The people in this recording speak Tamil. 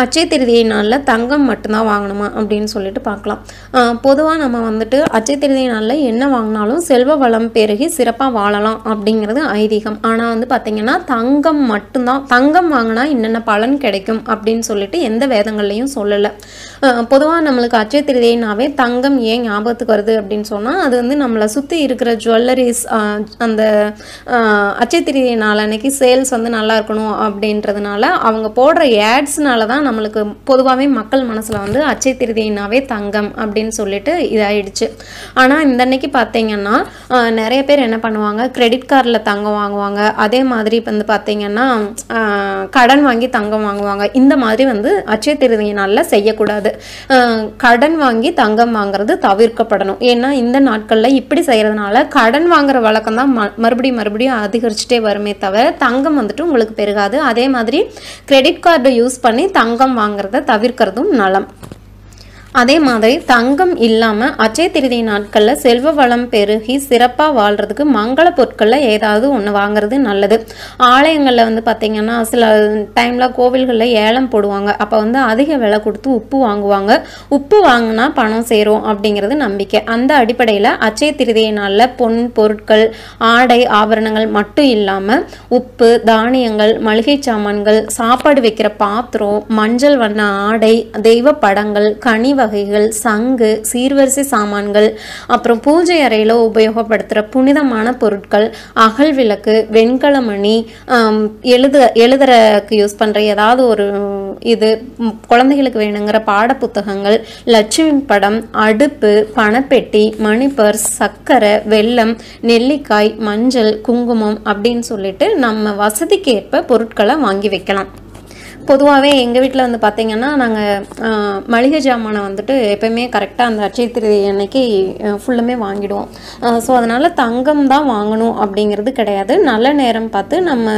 அச்சய திருதியை நாளில் தங்கம் மட்டும்தான் வாங்கணுமா அப்படின்னு சொல்லிட்டு பார்க்கலாம். பொதுவாக நம்ம வந்துட்டு அச்சய திருதியை நாளில் என்ன வாங்கினாலும் செல்வ வளம் பெருகி சிறப்பாக வாழலாம் அப்படிங்கிறது ஐதீகம். ஆனால் வந்து பார்த்திங்கன்னா தங்கம் மட்டும்தான், தங்கம் வாங்கினா என்னென்ன பலன் கிடைக்கும் அப்படின்னு சொல்லிட்டு எந்த வேதங்கள்லையும் சொல்லலை. பொதுவாக நம்மளுக்கு அச்சய திருதியினாவே தங்கம் ஏன் ஞாபகத்துக்கு வருது அப்படின்னு சொன்னால், அது வந்து நம்மளை சுற்றி இருக்கிற ஜுவல்லரிஸ் அந்த அச்சய திருதியை நாள் அன்னைக்கு சேல்ஸ் வந்து நல்லா இருக்கணும் அப்படின்றதுனால அவங்க போடுற ஆட்ஸ்னால தான் நம்மளுக்கு பொதுவாகவே மக்கள் மனசில் வந்து அச்சய திருதியினாவே தங்கம் அப்படின்னு சொல்லிட்டு இதாகிடுச்சு. ஆனால் இந்த அன்னைக்கு பார்த்தீங்கன்னா நிறைய பேர் என்ன பண்ணுவாங்க, கிரெடிட் கார்டில் தங்கம் வாங்குவாங்க. அதே மாதிரி வந்து பார்த்தீங்கன்னா கடன் வாங்கி தங்கம் வாங்குவாங்க. இந்த மாதிரி வந்து அச்சய திருதியை நாளில் செய்யக்கூடாது. கடன் வாங்கி தங்கம் வாங்குறது தவிர்க்கப்படணும். ஏன்னா இந்த நாட்களில் இப்படி செய்கிறதுனால கடன் வாங்குற வழக்கம் தான் மறுபடியும் அதிகரிச்சுட்டே வருமே தவிர தங்கம் வந்துட்டு உங்களுக்கு பெருகாது. அதே மாதிரி கிரெடிட் கார்டு யூஸ் பண்ணி தங்கம் வாங்குறத தவிர்க்கிறதும் நலம். அதே மாதிரி தங்கம் இல்லாமல் அச்சய திருதியை நாட்களில் செல்வ வளம் பெருகி சிறப்பாக வாழ்கிறதுக்கு மங்கள பொருட்களில் ஏதாவது ஒன்று வாங்குறது நல்லது. ஆலயங்களில் வந்து பார்த்திங்கன்னா சில டைமில் கோவில்களில் ஏலம் போடுவாங்க. அப்போ வந்து அதிக விலை கொடுத்து உப்பு வாங்குவாங்க. உப்பு வாங்கினா பணம் சேரும் அப்படிங்கிறது நம்பிக்கை. அந்த அடிப்படையில் அச்சய திருதியை நாளில் பொன் பொருட்கள், ஆடை ஆபரணங்கள் மட்டும் இல்லாமல் உப்பு, தானியங்கள், மளிகை சாமான்கள், சாப்பாடு வைக்கிற பாத்திரம், மஞ்சள் வண்ண ஆடை, தெய்வ படங்கள், கனி வகைகள், சங்கு, சீர்வரிசை சாமான்கள், அப்புறம் பூஜை அறையில் உபயோகப்படுத்துகிற புனிதமான பொருட்கள், அகல் விளக்கு, வெண்கலமணி, எழுதுறதுக்கு யூஸ் பண்ணுற ஏதாவது ஒரு இது, குழந்தைகளுக்கு வேணுங்கிற பாட புத்தகங்கள், லட்சுமி படம், அடுப்பு, பணப்பெட்டி, மணி பர்ஸ், சர்க்கரை, வெல்லம், நெல்லிக்காய், மஞ்சள், குங்குமம் அப்படின்னு சொல்லிட்டு நம்ம வசதிக்கு ஏற்ப பொருட்களை வாங்கி வைக்கலாம். பொதுவாகவே எங்கள் வீட்டில் வந்து பார்த்திங்கன்னா நாங்கள் மளிகை ஜாமானை வந்துட்டு எப்போயுமே கரெக்டாக அந்த அட்சய திருதியை அன்னைக்கு ஃபுல்லுமே வாங்கிடுவோம். ஸோ அதனால் தங்கம் தான் வாங்கணும் அப்படிங்கிறது கிடையாது. நல்ல நேரம் பார்த்து நம்ம